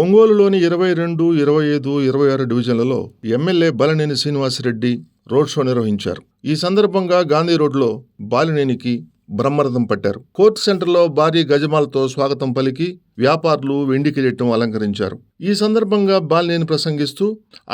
ఒంగోలులోని 22, 25, 26 డివిజన్లలో MLA Balineni Srinivasareddy road show నిర్వహించారు. ఈ సందర్భంగా గాంధీ రోడ్లో బాలినేనికి బ్రహ్మరథం పట్టారు. కోర్టు సెంటర్లో భారీ గజమాలతో స్వాగతం పలికి వ్యాపారులు వెండి కిరీటం అలంకరించారు. ఈ సందర్భంగా బాలినేని ప్రసంగిస్తూ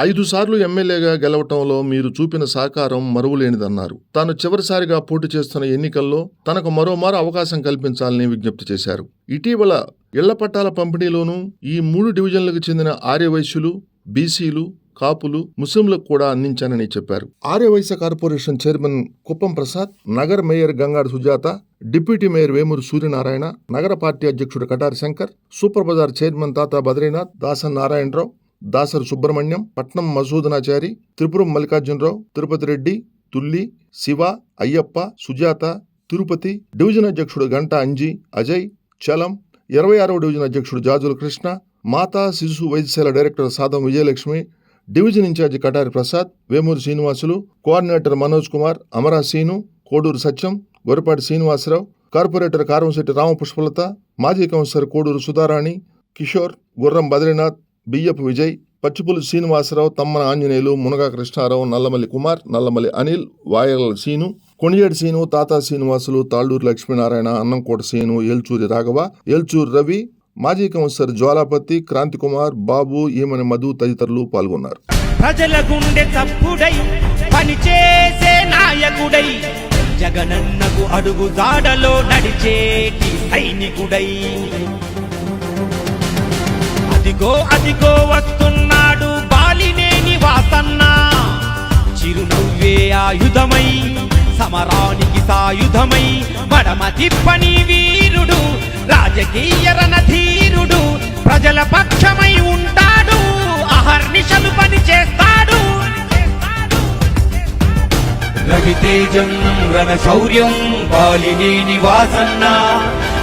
5 సార్లు ఎమ్మెల్యేగా గెలవటంలో మీరు చూపిన సహకారం మరువలేనిదన్నారు. తాను చివరిసారిగా పోటీ చేస్తున్న ఎన్నికల్లో తనకు మరోమారు అవకాశం కల్పించాలని విజ్ఞప్తి చేశారు. ఇటీవల ఇళ్ల పట్టాల పంపిణీలోనూ ఈ 3 డివిజన్లకు చెందిన ఆర్యవైశ్యులు, బీసీలు, కాపులు, ముస్లింలకు కూడా అందించానని చెప్పారు. ఆర్యవైశ్య కార్పొరేషన్ చైర్మన్ కుప్పం ప్రసాద్, నగర mayor Gangadu Sujatha, deputy mayor Vemuru Suryanarayana, నగర పార్టీ అధ్యక్షుడు Katari Shankar, super bazaar chairman Tata Badrinath, Dasan Narayanarao, Dasari Subrahmanyam, Patnam Masoodanachari, Tripuram Mallikarjunarao, Tirupati Reddy, Tulli, Shiva, Ayyappa, Sujatha, Tirupati, division అధ్యక్షుడు గంటా అంజీ, అజయ్, చలం, 26వ డివిజన్ అధ్యక్షుడు జాజుల కృష్ణ, మాతా శిశు వైద్యశాల director Sadam Vijayalakshmi, division incharge Katari Prasad, Vemuru Srinivasulu, coordinator Manoj Kumar, Amara scene, Koduru సత్యం, గొరపాటి శ్రీనివాసరావు, కార్పొరేటర్ కారంశెట్టి రామపుష్పలత, మాజీ కౌన్సిలర్ కోడూరు సుధారాణి, కిషోర్, గుర్రం బద్రీనాథ్, బియ్యపు విజయ్, పచ్చిపులు శ్రీనివాసరావు, తమ్మన ఆంజనేయులు, మునగా కృష్ణారావు, నల్లమల్లి కుమార్, నల్లమల్లి అనిల్, వాయల సీను, కొణియేడు సీను, తాతా శ్రీనివాసులు, తాళ్లూరు లక్ష్మీనారాయణ, అన్నంకోట సీను, ఏల్చూరి రాఘవ, ఏల్చూరి రవి, మాజీ కౌన్సిలర్ జ్వాలాపతి, క్రాంతి కుమార్, బాబు, ఈమని మధు తదితరులు పాల్గొన్నారు. ప్రజల గుండె చప్పుడై పనిచేసే నాయకుడై జగనన్నకు అడుగు జాడలో నడిచేటి సైనికుడై అదిగో అదిగో వస్తున్నాడు బాలినేని వాసన్న, చిరునవ్వే ఆయుధమై సమరానికి సాయుధమై మడమ తిప్పని వీరుడు, రాజకీయ రణధీరుడు, ప్రజల పక్షమై ఉంటాడు, అహర్నిశలు పని చేస్తాడు. రవితేజం రణశౌర్యం బాలినేని వాసన్న,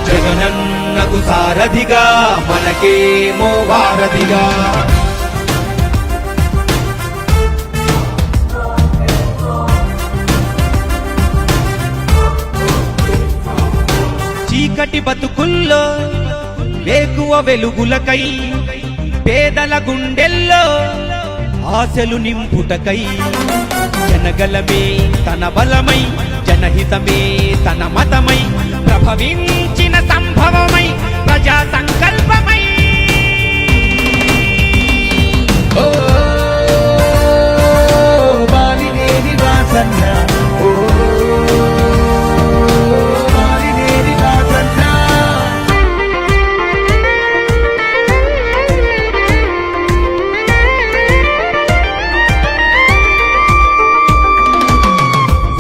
జగనన్నకు సారథిగా మనకేమో వారధిగా. చీకటి బతుకుల్లో వేకువ వెలుగులకై, పేదల గుండెల్లో ఆశలు నింపుటకై, జనగలమే తన బలమై, జనహితమే తన మతమై, ప్రభవించిన సంభవమై, ప్రజా సంకల్పమై. బాలినేని వాసన్న,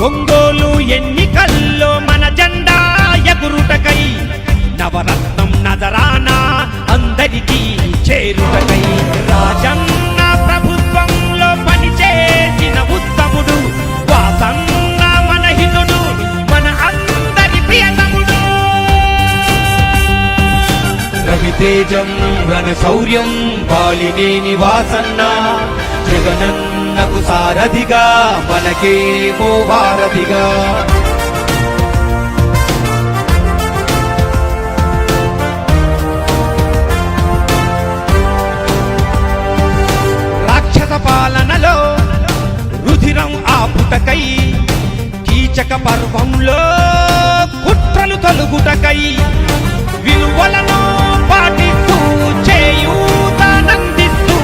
ఒంగోలు ఎన్నికల్లో మన జెండా ఎగురుటకై, నవరత్నం నజరానా అందరికీ చేరుటకై, రాజన్న ప్రభుత్వంలో పనిచేసిన ఉత్తముడు వాసన్న మన హితుడు, మన అందరి ప్రియతముడు. రవితేజం రణశౌర్యం బాలినేని వాసన్న, జగనన్నకు సారథిగా మనకేమో వారధిగా. రాక్షస పాలనలో రుధిరం ఆపుటకై, కీచక పర్వంలో కుట్రలు తొలుగుటకై, విలువలను పాటిస్తూ చేయూతనందిస్తూ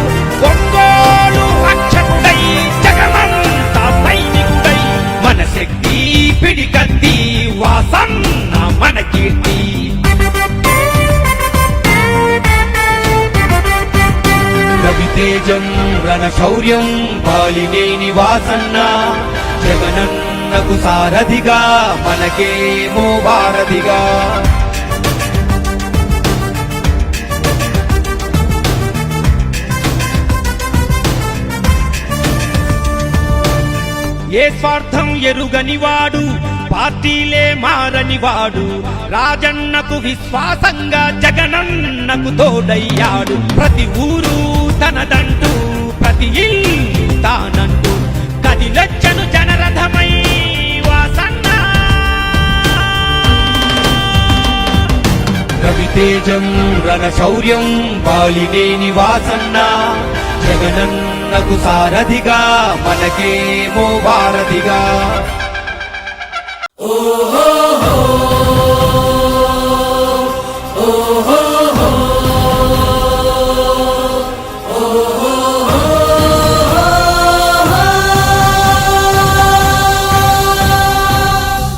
ఒంగోలు రక్షకుడై, జగమంతా సైనికుడై, మన శక్తి పిడికత్తి వాసన్న మన కీర్తి. రవితేజం రణశౌర్యం బాలినేని వాసన్న, జగనన్నకు సారథిగా మనకేమో వారధిగా. ఏ స్వార్థం ఎరుగనివాడు, పార్టీలే మారనివాడు, రాజన్నకు విశ్వాసంగా జగనన్నకు తోడయ్యాడు. ప్రతి ఊరు తనదంటూ, ప్రతి ఇల్లు తానంటూ కదిలొచ్చను జనరథమై వాసన్న. రవి తేజం రణ శౌర్యం బాలినేని వాసన్న జగనన్నకు సారథిగా మనకేమో వారధిగా.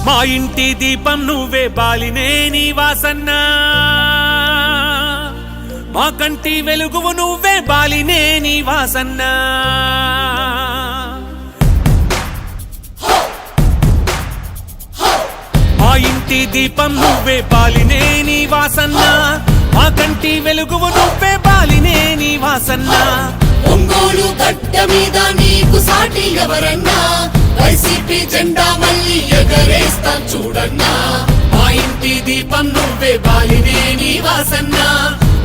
మా ఇంటి దీపం నువ్వే బాలినేని వాసన్న, మా కంటి వెలుగువు నువ్వే బాలినేని వాసన్న. మా ఇంటి దీపం నువ్వే బాలినేని వాసన్న, మా కంటి వెలుగువు నువ్వే బాలినేని వాసన్న. ఒంగోలు గడ్డ మీద నీకు సాటి ఎవరన్నా, వైసీపీ జెండా మళ్ళీ ఎగరేస్తాం చూడన్నా. మా ఇంటి దీపం నువ్వే బాలినేని వాసన్న,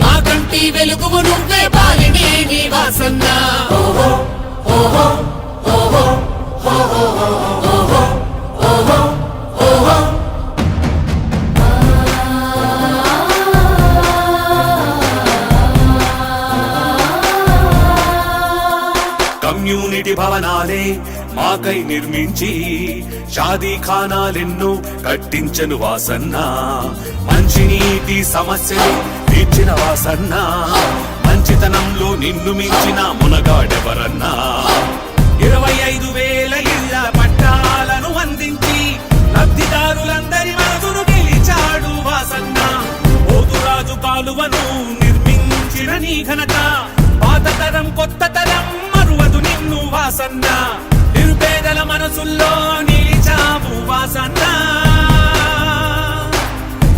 మా కంటి వెలుగువు నువ్వే బాలినేని వాసన్న. కమ్యూనిటీ భవనాలే మాకై నిర్మించి షాదీ ఖానాలెన్నో కట్టించను వాసన్న. మంచినీటి సమస్యలు తీర్చిన వాసన్న, మంచితనంలో నిన్ను మించిన మునగాడెవరన్నా. 25,000 ఇళ్ల పట్టాలను అందించి లబ్ధిదారులందరి మనసును గెలిచాడు వాసన్న. పోతురాజు కాలువను నిర్మించిన నీ ఘనత, పాత తరం కొత్త తరం మరువదు నిన్ను వాసన్న. నిరుపేదల మనసుల్లో నిలిచావు వాసన్న.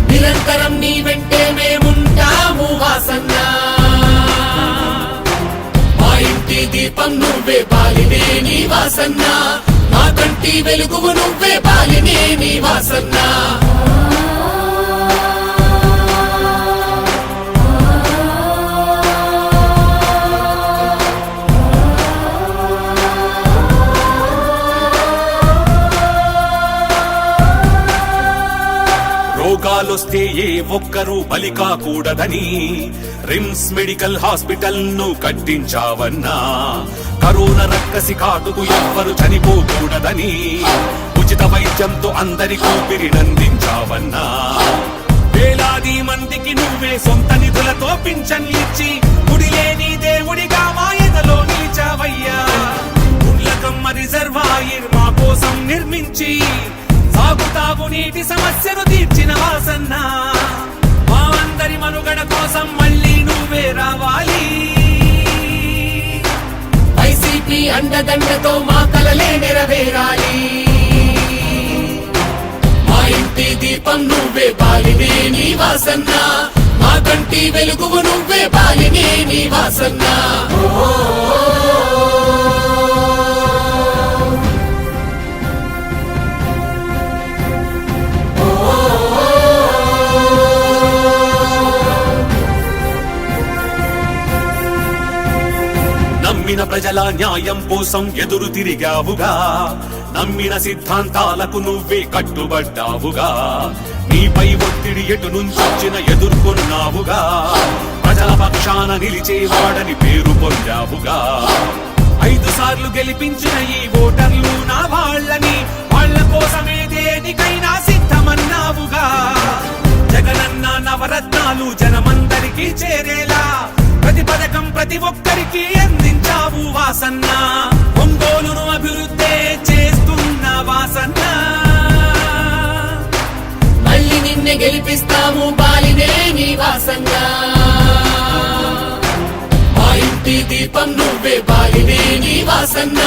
నిరంతరం నీ వెంటే మేముంటాము వాసన్న. మా ఇంటి దీపం నువ్వే బాలినేని వాసన్న, మా కంటి వెలుగువు నువ్వే బాలినేని వాసన్న. రోగాలొస్తే ఏ ఒక్కరూ బలి కాకూడదని రిమ్స్ మెడికల్ హాస్పిటల్ ను కట్టించావన్నా. కరోనా రక్కసి కాటుకు ఎవ్వరు చనిపోకూడదని ఉచిత వైద్యంతో అందరి ఊపిరినందించావన్నా. వేలాది మందికి నువ్వే సొంత నిధులతో పింఛన్లిచ్చి గుడిలేని దేవుడిగా మా ఎదలో నిలిచావయ్యా. గుండ్లకమ్మ రిజర్వాయర్ మా కోసం నిర్మించి సాగుతాగు నీటి సమస్యను తీర్చిన వాసన్న. మా అందరి మనుగడ కోసం మళ్ళీ నువ్వే రావాలి. వైసీపీ అండదండతో మా కలలే నెరవేరాలి. మా ఇంటి దీపం నువ్వే బాలినేని వాసన్న, మా కంటి వెలుగువు నువ్వే బాలినేని వాసన్న. నమ్మిన ప్రజల న్యాయం కోసం ఎదురు తిరిగావుగా, నమ్మిన సిద్ధాంతాలకు నువ్వే కట్టుబడ్డావుగా. నీపై ఒత్తిడి ఎటు నుంచొచ్చిన ఎదుర్కొన్నావుగా, ప్రజల పక్షాన నిలిచేవాడని పేరు పొందావుగా. 5 సార్లు గెలిపించిన ఈ ఓటర్లు నా వాళ్ళని, వాళ్ళ కోసమే దేనికైనా సిద్ధమన్నావుగా. జగనన్న నవరత్నాలు జనమందరికీ చేరేలా ప్రతి పథకం ప్రతి ఒక్కరికి అందించావు వాసన్న. ఒంగోలును అభివృద్ధి చేస్తున్న వాసన్న. మళ్ళీ నిన్నే గెలిపిస్తాము బాలినేని వాసన్న. మా ఇంటి దీపం నువ్వే బాలినేని వాసన్న,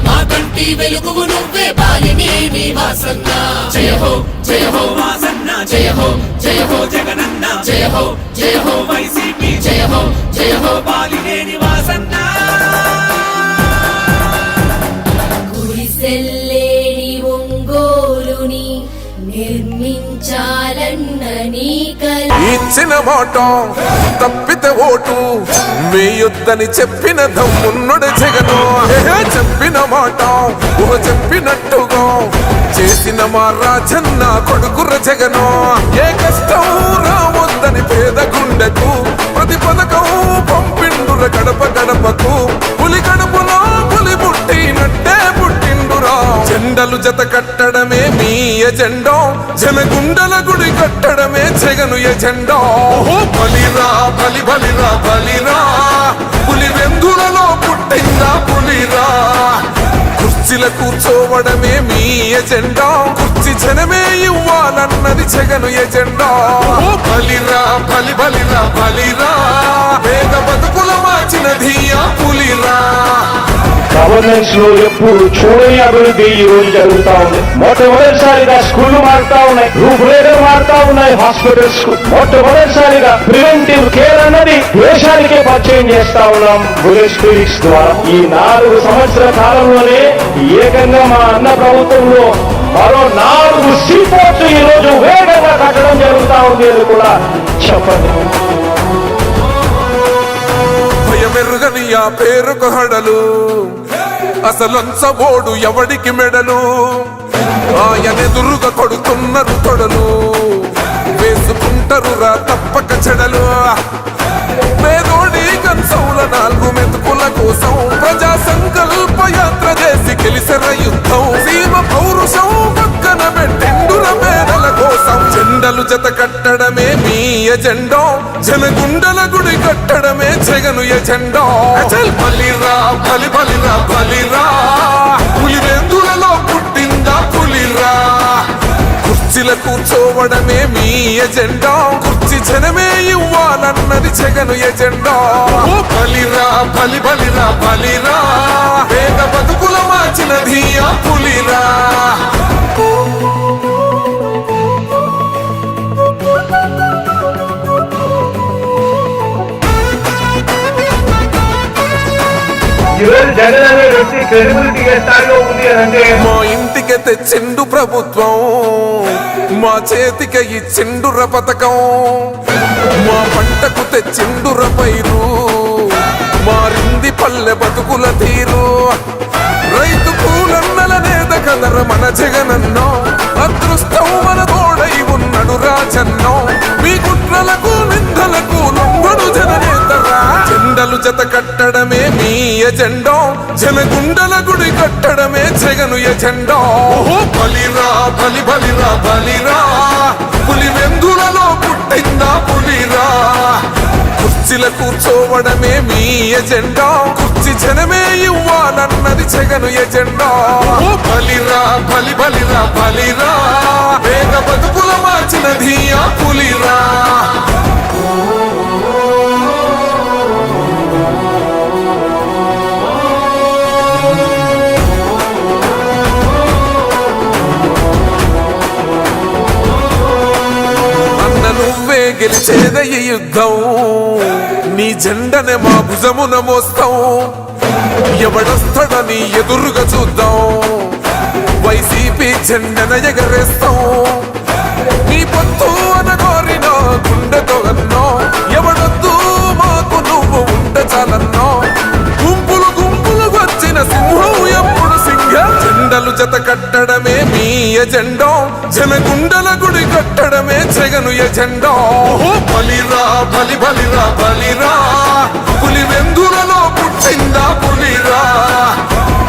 మా కంటి వెలుగువు నువ్వే బాలినేని వాసన్న. జయ హో జయ హో వాసన్న, జయ హో జయ హో జగనన్న, జయ హో జయ హో వైసీపీ, జయ హో జయ హో బాలినేని వాసన్న. గుడిసెల్లేని ఒంగోలుని నిర్మించాలన్న నీ కల ఇచ్చిన మాట తప్పి పడితే ఓటు వేయొద్దని చెప్పిన దమ్మున్నడు జగను. చెప్పిన మాట చెప్పినట్టుగా చేసిన మా రాజన్న కొడుకుర జగను. ఏ కష్టం రావద్దని పేద గుండెకు ప్రతి పథకం పంపిండుర గడప గడపకు. పులి గడపలో పులి పుట్టినట్టే పుట్టిండురా. జెండలు జత కట్టడమే మీ ఎజెండా, జనగుండల గుడి కట్టడమే జగను ఎజెండా. బలిరా బలి బలిరా బలిరా, పులి వెందులలో పుట్టిందా పులిరా. కుర్చీల కూర్చోవడమే మీ ఎజెండా, కుర్చీ జనమే ఇవ్వాలన్నది జగను ఎజెండా. బలిరా బలి బలిరా బలిరా, పేద బతుకుల మార్చినది ఆ పులిరా. గవర్నెన్స్ లో ఎప్పుడు చూడని అభివృద్ధి ఈ రోజు జరుగుతా ఉంది. మొట్టమొదటిసారిగా స్కూళ్లు మారుతా ఉన్నాయి, రూపురేఖలు మారుతా ఉన్నాయి. హాస్పిటల్స్ కు మొట్టమొదటిసారిగా ప్రివెంటివ్ కేర్ అన్నది దేశానికే పరిచయం చేస్తా ఉన్నాం బుల్లెట్ క్లినిక్స్ ద్వారా. ఈ 4 సంవత్సరాల కాలంలోనే ఏకంగా మా అన్న ప్రభుత్వంలో మరో 4 సీపోర్ట్స్ ఈ రోజు వేగంగా కట్టడం జరుగుతా ఉంది అని కూడా చెప్పండి. భయమెరుగని ఆ పేరుకు హడలు, అసలంచబోడు ఎవడికి మెడలు. ఆయనెదురుగా కొడుతున్నారు తొడలు, వేసుకుంటారు రా తప్పక చెడలు. పేదోడి కంచంల 4 మెతుకుల కోసం ప్రజా సంకల్ప యాత్ర చేసి గెలిసిన యుద్ధం. సీమ పౌరుషం పక్కన పెట్టిండుల పేదల కోసం. జెండలు జత కట్టడమే మీ ఎజెండా, జనగుండల గుడి కట్టడమే జగను ఎజెండా. బలిరా బలి బలిరా బలిరా, పులి వెందులలో పుట్టిందా పులిరా. కుర్చీల కూర్చోవడమే మీ ఎజెండా, కుర్చీ జనమే ఇవ్వాలన్నది జగను ఎజెండా. బలిరా బలి బలిరా బలిరా, పేద బతుకుల మార్చినది ఆ పులిరా. ఈరోజు జగన్ అనే వ్యక్తి క్రెడిబిలిటీ ఏ స్థాయిలో ఉంది అని అంటే మా ఇంటికి తెచ్చిండు ప్రభుత్వం, మా చేతికి ఇచ్చిండుర పథకం. మా పంటకు తెచ్చిండుర పైరు, మారింది పల్లె బతుకుల తీరు. రైతు కూలన్నల నేత కదర మన జగనన్నో, అదృష్టం మన తోడై ఉన్నడు రాజన్నో. మీ కుట్రలకు నిందలకు లొంగడు జననేతరా. జెండలు జత కట్టడమే మీ ఎజెండా, జనగుండల గుడి కట్టడమే జగను ఎజెండా. బలిరా బలి బలిరా బలిరా, పులి వెందులలో పుట్టిందా పులిరా. కుర్చీల కూర్చోవడమే మీ ఎజెండా, కుర్చీ జనమే ఇవ్వాలన్నది జగను ఎజెండా. బలిరా బలి బలిరా బలిరా, పేద బతుకుల మార్చినది ఆ పులిరా. నువ్వే గెలిచేద ఈ యుద్ధం, నీ జెండనే మా భుజమున మోస్తాం. ఎవడొస్తాడని ఎదురుగా చూద్దాం, వైసీపీ జెండన ఎగరేస్తాం. నీ పొత్తు అనగోరిన గుండెతో అన్నో, ఎవడొద్దు మాకు నువ్వు ఉంటే చాలన్నో. గుంపులు గుంపులు వచ్చిన సింహం ఎప్పుడు సింహ. జెండలు జత కట్టడమే మీ ఎజెండా, జనగుండల గుడి కట్టడమే జగను ఎజెండా. బలిరా బలి బలిరా బలిరా, పులి వెందులలో పుట్టిందా పులిరా.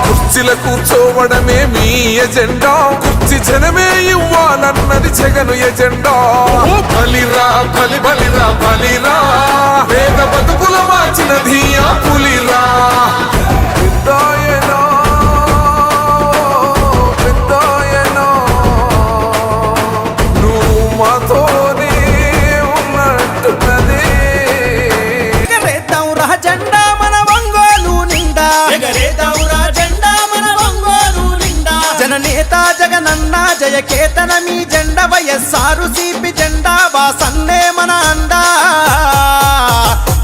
కుర్చీల కూర్చోవడమే మీ ఎజెండా, కుర్చీ జనమే ఇవ్వాలన్నది జగను ఎజెండా. బలిరా బలి బలిరా బలిరా, పేద బతుకుల మార్చినది ఆ పులిరా. పెద్దాయనా పెద్దాయనా, నువ్వు మాతోనే ఉన్నట్టున్నది. ఎగరేద్దాంరా జెండా మన ఒంగోలు నిండా, ఎగరేద్దాంరా జెండా మన ఒంగోలు నిండా. జననేత జగనన్న జయకేతన మీ జెండా, వైఎస్ఆర్ సిపి జెండా వాసన్నే మన అండా.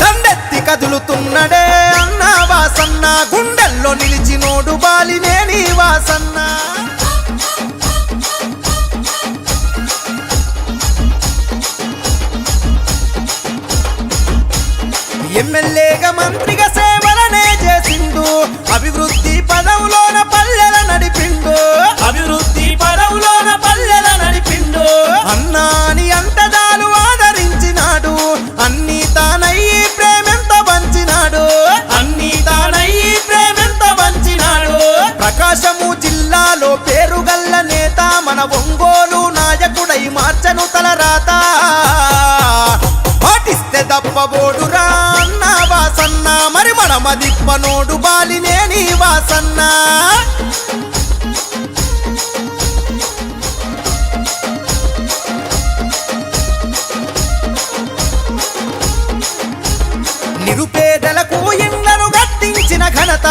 దండెత్తి కదులుతున్నడే అన్న వాసన్న, గుండెల్లో నిలిచినోడు బాలినేని వాసన్న. ముఖ్యమంత్రిగా సేవలనే చేసిండు అభివృద్ధి పదవులోన పల్లెల నడిపిండు అభివృద్ధి పదవులోన పల్లెల నడిపిండు అన్నాని అంతదాలు ఆదరించినాడు అన్ని తానయ్యి ప్రేమెంత పంచినాడు అన్ని తానయ్యి ప్రేమెంత పంచినాడు ప్రకాశము జిల్లాలో పేరుగల్ల నేత మన ఒంగోలు నాయకుడై మార్చను తలరాత పాటిస్తే దప్పబోడురా అన్న వాసన్న మరి మనమదిప్పనోడు బాలినేని వాసన్న నిరుపేదలకు ఇళ్లను గట్టించిన ఘనత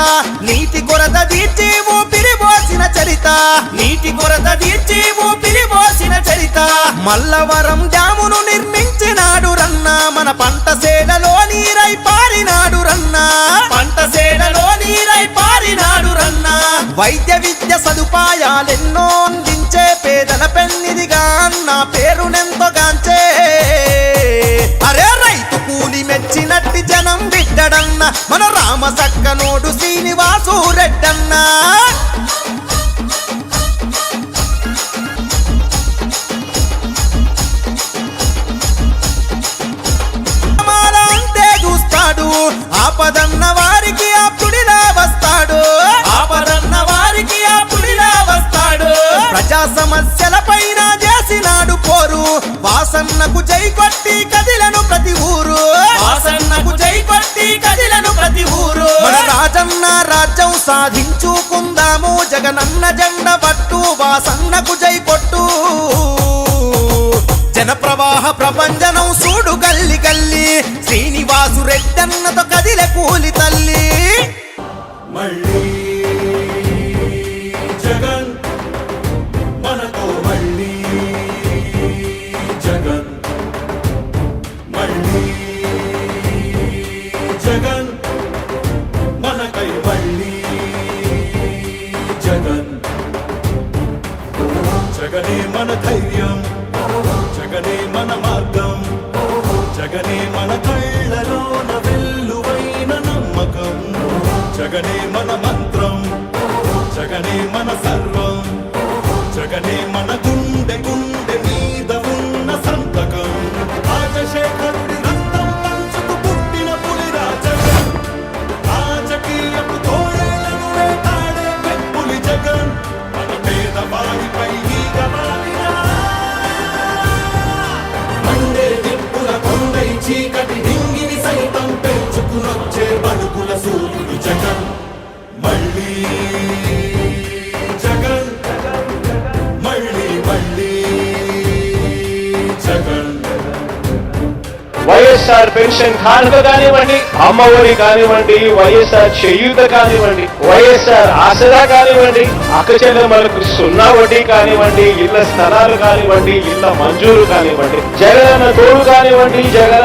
నీటి కొరత తీర్చి ఊపిరి పోసిన చరిత నీటి కొరత తీర్చి ఊపిరి పోసిన చరిత మల్లవరం డ్యామును నిర్మించినాడు రన్న మన పంట సేలలో నీరై పారినాడు రన్న పంట సేలలో నీరై పారినాడు రన్న వైద్య విద్య సదుపాయాలెన్నో అందించే పేదల పెన్నిదిగా అన్న పేరునెంతో గాంచే అరే రైతు కూలి మెచ్చినట్టి జనం బిడ్డడన్న మన రామ సక్కనోడు శ్రీనివాసు రెడ్డన్న అంతే చూస్తాడు ఆపదన్న వారికి ఆప్తుడిలా వస్తాడు ఆపదన్న వారికి ఆప్తుడిలా వస్తాడు ప్రజా సమస్యల పైన చేసినాడు పోరు వాసన్నకు జై కొట్టి కదిలను ప్రతి ఊరు వాసన్నకు జై కొట్టి కదిలను ప్రతి ఊరు మన రాజన్న రాజ్యం సాధించుకుందాము జగనన్న జెండ పట్టు వాసన్నకు జై కొట్టు జన ప్రవాహ ప్రపంచనం సూడు గల్లి గల్లి శ్రీనివాసు రెడ్డన్నతో కదిలే కూలి తల్లి మళ్ళీ జగన్ మనతో మళ్ళీ జగన్ మళ్ళీ జగన్ మనకై మళ్ళీ జగన్ జగనే మన ధైర్యం జగనే మన మార్గం జగనే మన కళ్ళలోన వెల్లువైన నమ్మకం జగనే మన మంత్రం జగనే మన సర్వం జగనే మన గుండె గుండె మీద ఉన్న సంతకం రాజశేఖరుడి రక్తం పంచుకు పుట్టిన పులిరా జగన్ రాజకీయపు తోడేలను వేటాడే పెప్పులి జగన్ మన పేదవాడిపై ఈగ వాలినా మండే నిప్పుల కొండై చీకటి డింగిని సైతం పెంచుకునొచ్చే బడుగుల సూర్యుడు జగన్ మళ్ళీ జగన్ మళ్ళీ మళ్ళీ జగన్ వైఎస్ఆర్ పెన్షన్ కానుక కానివ్వండి, అమ్మఒడి కానివ్వండి, వైఎస్ఆర్ చేయూత కానివ్వండి, వైఎస్ఆర్ ఆసరా కానివ్వండి, అక్కచెల్లెమ్మలకు 0 వడ్డీ కానివ్వండి, ఇళ్ల స్థలాలు కానివ్వండి, ఇళ్ల మంజూరు కానివ్వండి, జగనన్న తోడు కానివ్వండి, జగనన్న